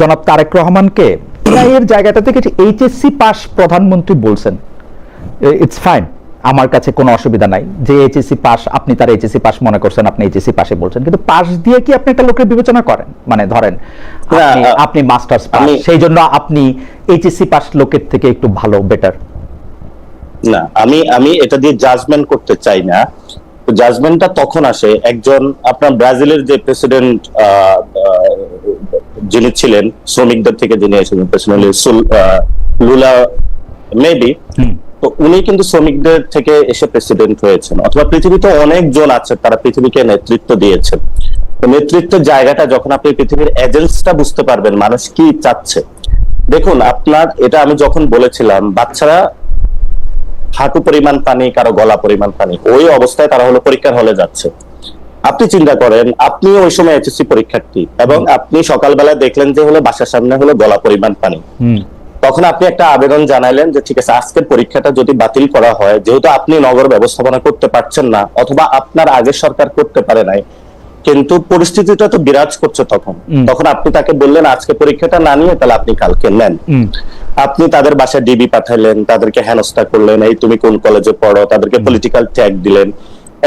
জনাব তারেক রহমানকে এর জায়গাটা থেকে এইচএসসি পাস প্রধানমন্ত্রী বলছেন, ইটস ফাইন, আমার কাছে কোনো অসুবিধা নাই যে এইচএসসি পাস, আপনি তার এইচএসসি পাস মনে করছেন, আপনি এইচএসসি পাসে বলছেন, কিন্তু পাস দিয়ে কি আপনি একটা লোকের বিবেচনা করেন? মানে ধরেন আপনি মাস্টার্স পাস, সেই জন্য আপনি এইচএসসি পাস লোকের থেকে একটু ভালো, বেটার না। আমি এটা দিয়ে জাজমেন্ট করতে চাই না। জাজমেন্টটা তখন আসে একজন আপনার ব্রাজিলের যে প্রেসিডেন্ট যিনি ছিলেন, শ্রমিকদের থেকে যিনি এসেছেন প্রেসিডেন্ট লুলা মেবি, তো উনি কিন্তু শ্রমিকদের থেকে এসে প্রেসিডেন্ট হয়েছেন। অথবা পৃথিবীতে অনেকজন আছে তারা পৃথিবীকে নেতৃত্ব দিয়েছেন। নেতৃত্বের জায়গাটা যখন আপনি পৃথিবীর এজেন্সটা বুঝতে পারবেন মানুষ কি চাচ্ছে। দেখুন আপনার এটা আমি যখন বলেছিলাম বাচ্চারা হাঁটু পরিমাণ পানি, কারো গলা পরিমাণ পানি, ওই অবস্থায় তারা হলো পরীক্ষার হলে যাচ্ছে। আপনি চিন্তা করেন আপনি ওই সময় এইচএসসি পরীক্ষার্থী এবং আপনি সকালবেলা দেখলেন যে হলো বাসার সামনে হলো গলা পরিমাণ পানি। তখন আপনি একটা আবেদন জানাইলেন যে ঠিক আছে আজকের পরীক্ষাটা যদি বাতিল করা হয়, যেহেতু আপনি নগর ব্যবস্থাপনা করতে পারছেন না অথবা আপনার আগের সরকার করতে পারে নাই, কিন্তু পরিস্থিতিটা তো বিরাজ করছে তখন আপনি তাকে বললেন আজকে পরীক্ষাটা না নিয়ে তাহলে আপনি কালকে নেন। আপনি তাদের বাসায় ডিবি পাঠাইলেন, তাদেরকে হেনস্থা করলেন, এই তুমি কোন কলেজে পড়ো, তাদেরকে পলিটিক্যাল ট্যাগ দিলেন।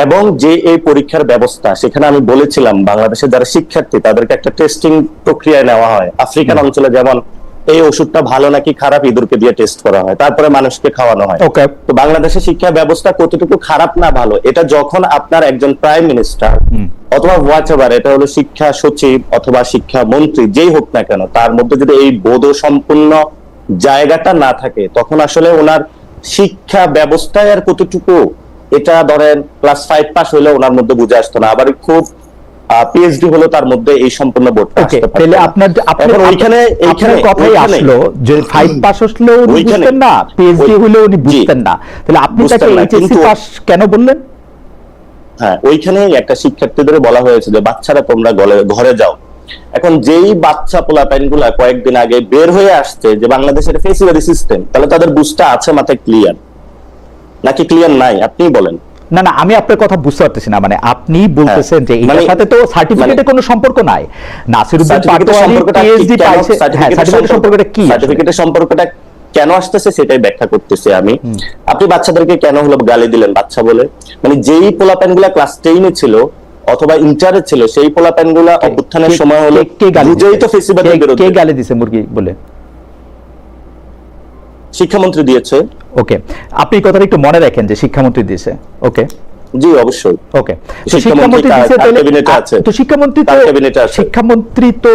এবং যে এই পরীক্ষার ব্যবস্থা, সেখানে আমি বলেছিলাম বাংলাদেশের যারা শিক্ষার্থী তাদেরকে একটা টেস্টিং প্রক্রিয়ায় নেওয়া হয়। আফ্রিকান অঞ্চলে যেমন এই ওষুধটা ভালো নাকি খারাপ ইঁদুরকে দিয়ে টেস্ট করা হয়, তারপরে মানুষকে খাওয়ানো হয়। তো বাংলাদেশের শিক্ষা ব্যবস্থা কতটুকু খারাপ না ভালো, এটা যখন আপনার একজন প্রাইম মিনিস্টার অথবা হোয়াটএভার, এটা হলো শিক্ষা সচিব অথবা শিক্ষা মন্ত্রী যেই হোক না কেন, তার মধ্যে যদি এই বোধ সম্পূর্ণ জায়গাটা না থাকে, তখন আসলে ওনার শিক্ষা ব্যবস্থায় আর কতটুকু, এটা ধরেন ক্লাস 5 পাস হইলে ওনার মধ্যে বুঝে আসতো না, আবার খুব পিএইচডি হলো তার মধ্যে এই সম্পূর্ণ বোর্ডটা আসতে পারে। তাহলে আপনার এইখানে কথাই আসলো যে 5 পাস হলেও উনি বুঝতেন না, পিএইচডি হলেও উনি বুঝতেন না, তাহলে আপনি তাকে এইচএসসি পাস কেন বললেন? হ্যাঁ, ওইখানে একটা শিক্ষার্থীদের বলা হয়েছে যে বাচ্চারা তোমরা ঘরে যাও। এখন যেই বাচ্চা পোলাপাইনগুলা কয়েকদিন আগে বের হয়ে আসছে যে বাংলাদেশের ফেসিলিটি সিস্টেম, তাহলে তাদের বুঝটা আছে মাথায় ক্লিয়ার নাকি ক্লিয়ার নাই আপনি বলেন। না না, আমি আপনার কথা বুঝতে পারতেছি না। মানে আপনি বলতেছেন যে এর সাথে তো সার্টিফিকেটের কোনো সম্পর্ক নাই। নাসিরউদ্দিন পাটোয়ারি পিএইচডি পাইছে, হ্যাঁ, সার্টিফিকেটের সম্পর্কটা কি? সার্টিফিকেটের সম্পর্কটা কেন আসতেছে সেটাই ব্যাখ্যা করতেছি আমি। আপনি বাচ্চাদেরকে কেন হলো গালি দিলেন বাচ্চা বলে? মানে যেই পোলাপাইনগুলা ক্লাস 10 এ ছিল অথবা ইন্টারে ছিল, সেই পোলাপাইনগুলা অভ্যুত্থানের সময় হলো বুঝেই তো ফেসিবাদের বিরুদ্ধে। কে গালি দিছে মুরগি বলে? শিক্ষামন্ত্রী দিয়েছে। ওকে, আপনি কথাটা একটু মনে রাখেন যে শিক্ষামন্ত্রী দিয়েছে। ওকে, জি অবশ্যই। ওকে, তো শিক্ষামন্ত্রী দিয়েছে, তো শিক্ষামন্ত্রী তো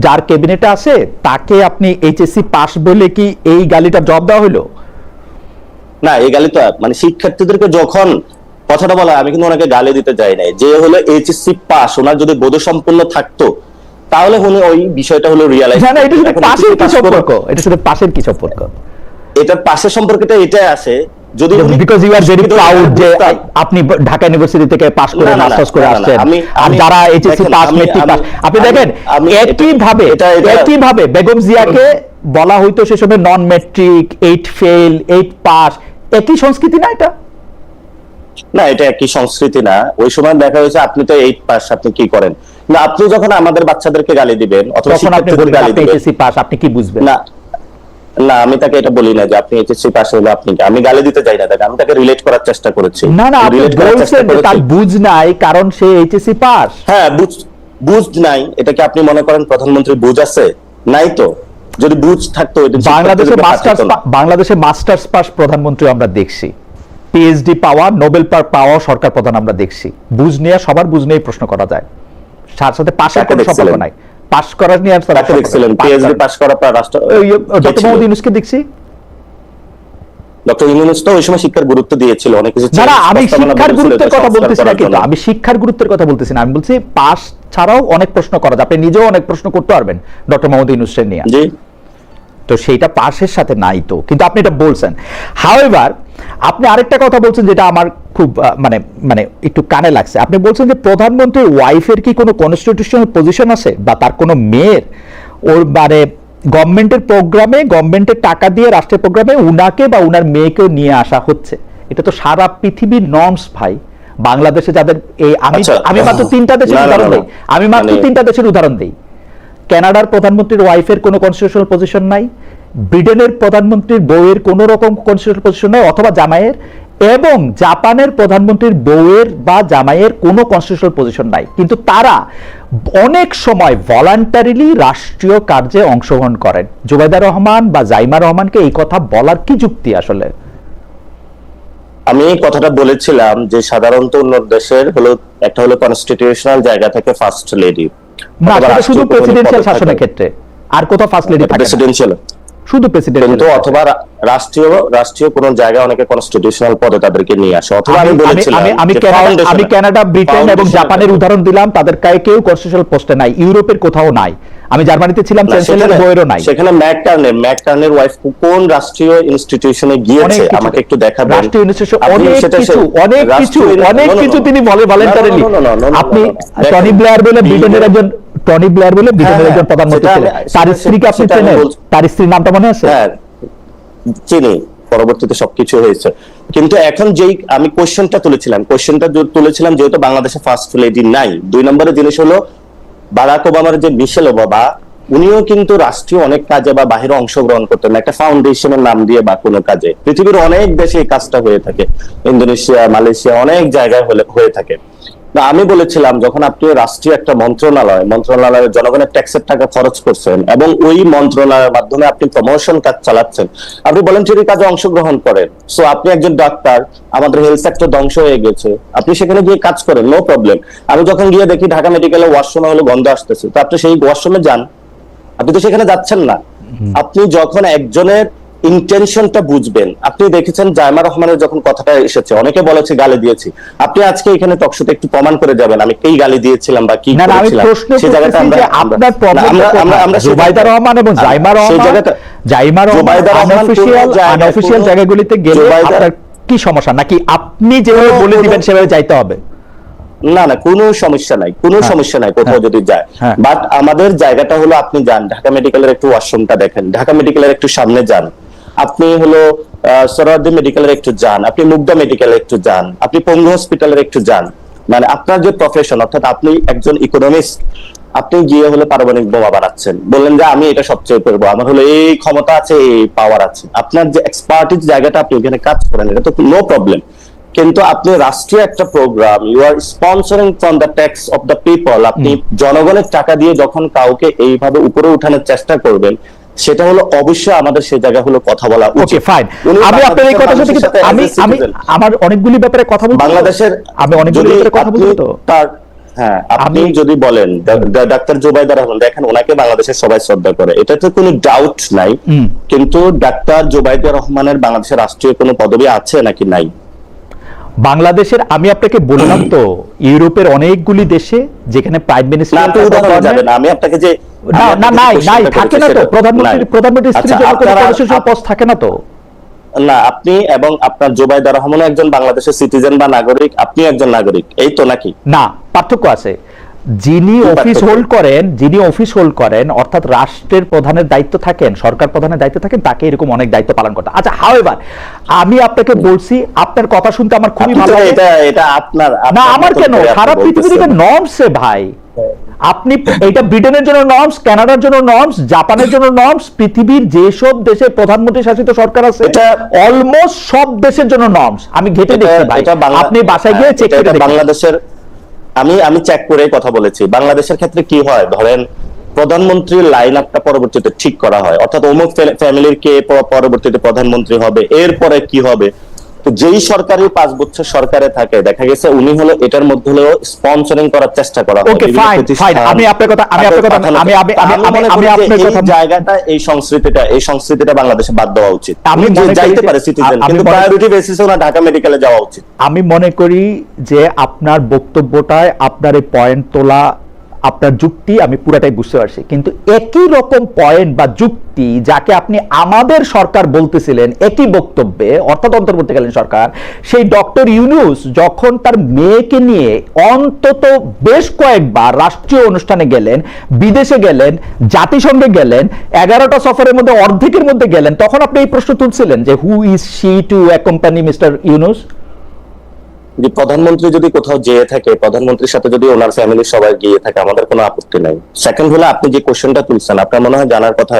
যার ক্যাবিনেটে আছে তাকে আপনি এইচএসসি পাস বলে কি এই গালিটা জবাব দেওয়া হলো? না, এই গালিটা মানে শিক্ষার্থীদেরকে যখন কথাটা বলা, আমি কিন্তু ওনাকে গালি দিতে যাই নাই। যে হলো এইচএসসি পাস, ওনার যদি বোধসম্পন্ন থাকতো তাহলে উনি ওই বিষয়টা হলো রিয়ালাইজ। না না, এটা শুধু পাশের কি সম্পর্ক? এটা শুধু পাশের কি সম্পর্ক? এটার পাশের সম্পর্কটা এটাই আছে, যদি because you are very proud যে আপনি ঢাকা ইউনিভার্সিটি থেকে পাস করে মাস্টার্স করে আসছেন, আর যারা এইচএসসি পাস মেট্রিক পাস, আপনি দেখেন একই ভাবে বেগম জিয়াকে বলা হইতো সে সময় নন মেট্রিক, 8 ফেল, 8 পাস, একই সংস্কৃতি না এটা? না, এটা একই সংস্কৃতি না। ওই সময় দেখা হয়েছে আপনি তো 8 পাস, আপনি কি করেন না? আপনি যখন আমাদের বাচ্চাদেরকে গালি দিবেন অথবা শিক্ষার্থীদের গালি দিবেন, এইচএসসি পাস আপনি কি বুঝবেন? না না, আমি তাকে এটা বলি না যে আপনি এইচএসসি পাস হলে আপনি, আমি গালি দিতে যাই না তাকে, আমি তাকে রিলেট করার চেষ্টা করেছি। না না, আপনি বলছেন তার বুঝ নাই কারণ সে এইচএসসি পাস। হ্যাঁ, বুঝ নাই, এটা কি আপনি মনে করেন প্রধানমন্ত্রী বুঝ আছে? নাই তো। যদি বুঝ থাকতো, বাংলাদেশে মাস্টার্স পাস প্রধানমন্ত্রী আমরা দেখছি, পিএইচডি পাওয়া, নোবেল পাওয়া সরকার প্রধান আমরা দেখছি। বুঝ নিয়ে সবার বুঝ নিয়ে প্রশ্ন করা যায়, সাথে পাশের কোনো সম্পর্ক নাই। পাস করার নিয়ে পিএইচডি পাস করা রাষ্ট্র ডক্টর মোহাম্মদ ইউনূসকে দেখছি। ডক্টর ইউনূস তো ওই সময় শিক্ষার গুরুত্ব দিয়েছিল অনেক কিছু। না না, আমি শিক্ষার গুরুত্বের কথা বলতেছি না, কিন্তু আমি শিক্ষার গুরুত্বের কথা বলতেছি না, আমি বলছি পাস ছাড়াও অনেক প্রশ্ন করা যায়, আপনি নিজেও অনেক প্রশ্ন করতে পারবেন ডক্টর মোহাম্মদ ইউনূসের নিয়ে। জি, তো সেইটা পাশের সাথে নাই তো, কিন্তু আপনি এটা বলছেন। হাউএভার আপনি আরেকটা কথা বলছেন যেটা আমার খুব মানে মানে একটু কানে লাগছে। আপনি বলছেন যে প্রধানমন্ত্রীর ওয়াইফের কি কোনো কনস্টিটিউশনাল পজিশন আছে, বা তার কোনো মেয়ের ওর মানে গভর্নমেন্টের প্রোগ্রামে, গভর্নমেন্টের টাকা দিয়ে রাষ্ট্রের প্রোগ্রামে উনাকে বা উনার মেয়েকেও নিয়ে আসা হচ্ছে। এটা তো সারা পৃথিবীর নর্মস ভাই। বাংলাদেশে যাদের এই আমি মাত্র 3টা দেশের উদাহরণ দিই, কানাডার প্রধানমন্ত্রীর ওয়াইফের কোনো কনস্টিটিউশনাল পজিশন নাই, ব্রিটেনের প্রধানমন্ত্রীর বউয়ের কোনো রকম কনস্টিটিউশনাল পজিশন নাই অথবা জামাইয়ের, এবং জাপানের প্রধানমন্ত্রীর বউয়ের বা জামাইয়ের কোনো কনস্টিটিউশনাল পজিশন নাই, কিন্তু তারা অনেক সময় ভলান্টারিলি রাষ্ট্রীয় কার্যে অংশগ্রহণ করেন। জুবাইদা রহমান বা জাইমা রহমানকে এই কথা বলার কি যুক্তি আসলে? আমি এই কথাটা বলেছিলাম যে সাধারণত উন্নত দেশের একটা হলো কনস্টিটিউশনাল জায়গা থেকে ফার্স্ট লেডি, না সেটা শুধু প্রেসিডেন্সিয়াল শাসনের ক্ষেত্রে, আর কোথাও ফার্স্ট লেডি থাকে না, প্রেসিডেন্সিয়াল শুধু প্রেসিডেন্ট, অথবা রাষ্ট্রীয় কোন জায়গায় অনেকে কনস্টিটিউশনাল পদে তাদেরকে নিয়ে আসে। অথবা আমি বলেছিলাম আমি কানাডা, ব্রিটেন এবং জাপানের উদাহরণ দিলাম, তাদের কেউ কনস্টিটিউশনাল পোস্টে নাই, ইউরোপের কোথাও নাই, আমি জার্মানিতে ছিলাম, চ্যান্সেলর বইয়েরও নাই। সেখানে ম্যাকটার্নের ওয়াইফ কোন রাষ্ট্রীয় ইনস্টিটিউশনে গিয়েছে আমাকে একটু দেখাবেন। রাষ্ট্রীয় ইনস্টিটিউশন অনেক কিছু তিনি ভলান্টারিলি। আপনি টনি ব্লেয়ার বলে ব্রিটেনের একজন প্রধানমন্ত্রী ছিলেন, তার স্ত্রীকে আপনি চেনেন? তার স্ত্রীর নামটা মনে আছে? হ্যাঁ চিনি, পরবর্তীতে সবকিছু হয়েছে। কিন্তু এখন যেই আমি কোশ্চেনটা তুলেছিলাম যেহেতু বাংলাদেশে ফার্স্ট লেডি নাই, 2 নম্বরের জিনিস হলো বারাক ওবামার যে মিশেল ওবামা, উনিও কিন্তু রাষ্ট্রীয় অনেক কাজে বা বাহিরে অংশগ্রহণ করতেন একটা ফাউন্ডেশনের নাম দিয়ে বা কোনো কাজে। পৃথিবীর অনেক দেশে এই কাজটা হয়ে থাকে, ইন্দোনেশিয়া, মালয়েশিয়া, অনেক জায়গায় হয়ে থাকে। না আমি বলেছিলাম যখন আপনি রাষ্ট্রীয় একটা মন্ত্রণালয়ের জনগণের ট্যাক্সের টাকা খরচ করছেন এবং ওই মন্ত্রণালয়ের মাধ্যমে আপনি প্রমোশন কাজ চালাচ্ছেন, আপনি ভলান্টারি কাজে অংশগ্রহণ করেন। সো আপনি একজন ডাক্তার, আমাদের হেলথ সেক্টর ধ্বংস হয়ে গেছে, আপনি সেখানে গিয়ে কাজ করেন, নো প্রবলেম। আমি যখন গিয়ে দেখি ঢাকা মেডিকেলে ওয়াশরুমে হলো গন্ধ আসতেছে, তো আপনি সেই ওয়াশরুমে যান, আপনি তো সেখানে যাচ্ছেন না। আপনি যখন একজনের ইন্টেনশনটা বুঝবেন, আপনি দেখেছেন জাইমা রহমানের যখন কথাটা এসেছে, অনেকে বলেছে গালি দিয়েছি, আপনি আজকে এখানে টকশোতে একটু প্রমাণ করে যাবেন আমি কি গালি দিয়েছিলাম বা কি করেছিলাম। সেই জায়গাটা আমরা জুবাইদা রহমান এবং জাইমা রহমান আনঅফিশিয়াল জায়গাগুলিতে গেলে আপনার কি সমস্যা, নাকি আপনি যেভাবে বলে দিবেন সেভাবে যাইতে হবে? না কোনো সমস্যা নাই কোথাও যদি যায়। বাট আমাদের জায়গাটা হলো আপনি যান ঢাকা মেডিকেলের একটু ওয়াশরুমটা দেখেন, ঢাকা মেডিকেলের একটু সামনে যান, আপনি হলো সোহরাওয়ার্দী মেডিকেলের একটু যান, আপনি মুগদা মেডিকেলের একটু যান, আপনি পঙ্গু হসপিটালের একটু যান। মানে আপনার যে প্রফেশন, অর্থাৎ আপনি একজন ইকোনমিস্ট, আপনি গিয়ে হলে পারমাণবিক বোমা বানাচ্ছেন, বললেন যে আমি এটা সবচেয়ে করবো, আমার হলো এই ক্ষমতা আছে, এই পাওয়ার আছে, আপনার যে এক্সপার্টিস জায়গাটা আপনি এখানে কাজ করেন, এটা তো নো প্রবলেম। কিন্তু আপনি রাষ্ট্রীয় একটা program, you are sponsoring from the tax of the people, আপনি জনগণের টাকা দিয়ে যখন কাউকে এইভাবে উপরে উঠানোর চেষ্টা করবেন, সেটা হলো অবশ্যই আমাদের সেই জায়গা হলো কথা বলা উচিত। ফাইন, আমি আপনার এই কথার সাথে আমি আমার অনেকগুলি ব্যাপারে কথা বলবো, বাংলাদেশের আমি অনেকগুলি ব্যাপারে কথা বলবো তো। হ্যাঁ, আপনি যদি বলেন ডাক্তার জুবাইদা রহমান, দেখেন ওনাকে বাংলাদেশের সবাই শ্রদ্ধা করে, এটা তো কোনো ডাউট নাই, কিন্তু ডাক্তার জুবাইদা রহমানের বাংলাদেশের রাষ্ট্রীয় কোনো পদবি আছে নাকি নাই? বাংলাদেশের, আমি আপনাকে বললাম তো, ইউরোপের অনেকগুলি দেশে যেখানে প্রাইম মিনিস্টার, আমি আপনাকে যে নাই থাকে না তো, প্রধানমন্ত্রী স্ত্রী পোস্ট থাকে না তো। না, আপনি এবং আপনার জুবাইদা রহমান একজন বাংলাদেশের সিটিজেন বা নাগরিক, আপনি একজন নাগরিক, এই তো নাকি? না, পার্থক্য আছে। যিনি অফিস হোল্ড করেন অর্থাৎ রাষ্ট্রের প্রধানের দায়িত্ব থাকেন, সরকার প্রধানের দায়িত্ব থাকেন, তাকে এরকম অনেক দায়িত্ব পালন করতে। আচ্ছা, হাউএভার আমি আপনাকে বলছি, আপনার কথা শুনতে আমার খুবই ভালো লাগে। এটা আপনার না, আমার কেন, সারা পৃথিবীতে নর্মসে ভাই, আপনি এটা ব্রিটেনের জন্য নর্মস, কানাডার জন্য নর্মস, জাপানের জন্য নর্মস, পৃথিবীর যেসব দেশে প্রধানমন্ত্রী শাসিত সরকার আছে অলমোস্ট সব দেশের জন্য নর্মস। আমি ঘেটে দেখছি ভাই, আপনি বাসায় গিয়ে চেক করে দেখুন। বাংলাদেশের আমি চেক করে কথা বলেছি, বাংলাদেশের ক্ষেত্রে কি হয়, ধরেন প্রধানমন্ত্রীর লাইন আপটা পরবর্তীতে ঠিক করা হয়, অর্থাৎ অমুক ফ্যামিলির কে পরবর্তীতে প্রধানমন্ত্রী হবে, এরপরে কি হবে। তো যেই সরকারি 5 বছর সরকারে থাকে, দেখা গেছে উনি হলো এটার মধ্যে হলো স্পন্সরিং করার চেষ্টা করা হয়। ওকে ফাইন, আমি আপনার কথা জায়গাটা, এই সংস্কৃতিটা বাংলাদেশে বাদ দেওয়া উচিত। আমি যাইতে পারে সিটিজেন, কিন্তু প্রায়োরিটি বেসিসে ওনা ঢাকা মেডিকেলে যাওয়া উচিত। আমি মনে করি যে আপনার বক্তব্যটায় আপনার এই পয়েন্ট তোলা, আপনার যুক্তি আমি পুরাটাই বুঝতে পারছি, কিন্তু একই রকম পয়েন্ট বা যুক্তি যাকে আপনি আমাদের সরকার বলতেছিলেন একই বক্তব্যে, অর্থাৎ অন্তর্বর্তীকালীন সরকার, সেই ডক্টর ইউনূস যখন তার মেয়েকে নিয়ে অন্তত বেশ কয়েকবার রাষ্ট্রীয় অনুষ্ঠানে গেলেন, বিদেশে গেলেন, জাতিসংঘে গেলেন, 11টা সফরের মধ্যে অর্ধেকের মধ্যে গেলেন, তখন আপনি এই প্রশ্ন তুলছিলেন যে who is she to accompany mister Yunus? যে প্রধানমন্ত্রী যদি কোথাও যেয়ে থাকে, প্রধানমন্ত্রীর সাথে যদি ওনার ফ্যামিলির সবাই গিয়ে থাকে, আমাদের কোনো আপত্তি নাই। সেকেন্ড হলো আপনি যে কোশ্চেনটা তুলছেন, আপনার মনে হয় জানার কথা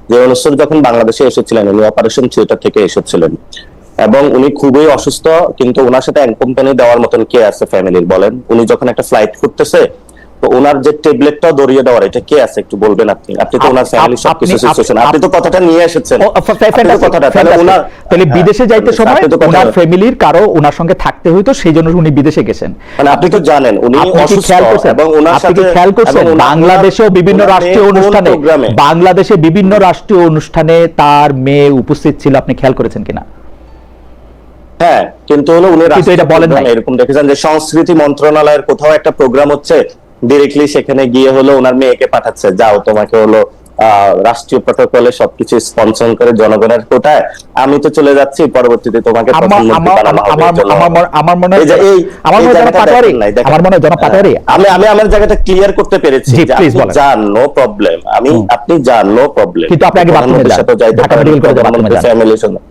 যে অনুসর যখন বাংলাদেশে এসেছিলেন উনি অপারেশন থিয়েটার থেকে এসেছিলেন এবং উনি খুবই অসুস্থ, কিন্তু ওনার সাথে কোম্পানি দেওয়ার মতন কে আছে ফ্যামিলির বলেন? উনি যখন একটা ফ্লাইট করতেছে তো ওনার যে ট্যাবলেটটা দরিয়ে দেওয়ার, এটা কে আছে একটু বলবেন আপনি? আপনি তো ওনার ফ্যামিলি সবকিছু সিচুয়েশন, আপনি তো কথাটা নিয়ে এসেছেন কথাটা, তাহলে বিদেশে যাইতে সময় ওনার ফ্যামিলির কারো ওনার সঙ্গে থাকতে হইতো, সেই জন্য উনি বিদেশে গেছেন। মানে আপনি তো জানেন উনি অসুস্থ এবং ওনার সাথে খেয়াল করছেন বাংলাদেশেও বিভিন্ন রাষ্ট্রীয় অনুষ্ঠানে, বাংলাদেশে বিভিন্ন রাষ্ট্রীয় অনুষ্ঠানে তার মেয়ে উপস্থিত ছিল, আপনি খেয়াল করেছেন কিনা? হ্যাঁ, কিন্তু হলো উনি এটা বলেন না, এরকম দেখেছেন যে সংস্কৃতি মন্ত্রণালয়ের কোথাও একটা প্রোগ্রাম হচ্ছে, ডিরেক্টলি সেখানে গিয়ে হলো ওনার মেয়েকে পাঠাচ্ছে, যাও তোমাকে হলো রাষ্ট্রীয় প্রটোকলে সবকিছু স্পন্সর করে জনগণের কোটায় আমি তো চলে যাচ্ছি, পরবর্তীতে তোমাকে প্রধানমন্ত্রী বানানো হবে। আমার মনে হয় আমি আমার জায়গাটা ক্লিয়ার করতে পেরেছি যে আপনি যান, নো প্রবলেম, আপনি যান, নো প্রবলেম, কিন্তু আপনি আগে বাথরুমে যান, ঢাকা মেডিকেল কলেজে বাথরুমে যান, ফ্যামিলির সঙ্গে।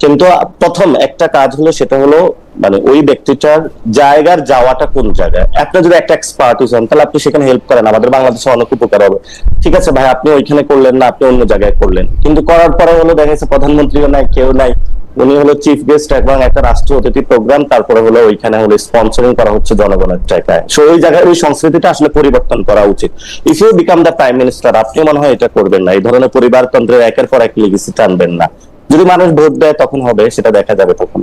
কিন্তু প্রথম একটা কাজ হলো সেটা হলো মানে ওই ব্যক্তিটার জায়গার যাওয়াটা কোন জায়গায়। আপনি যদি একটা এক্সপার্ট হন তাহলে আপনি সেখানে হেল্প করেন, আমাদের বাংলাদেশে অনেক উপকার হবে। ঠিক আছে ভাই, আপনি ওইখানে করলেন না, আপনি অন্য জায়গায় করলেন, কিন্তু করার পরে হলো দেখা যাচ্ছে প্রধানমন্ত্রীও নাই, কেউ নাই, উনি হলো চিফ গেস্ট এবং একটা রাষ্ট্রীয় অতিথি প্রোগ্রাম, তারপরে হলো ওইখানে হলো স্পন্সরিং করা হচ্ছে জনগণের টাকায়। সো ওই জায়গায় ওই সংস্কৃতিটা আসলে পরিবর্তন করা উচিত। If you become the prime minister, আপনি মনে হয় এটা করবেন না, এই ধরনের পরিবারতন্ত্রের একের পর এক লিগেসি টানবেন না। যদি মানুষ ভোট দেয় তখন হবে, সেটা দেখা যাবে তখন।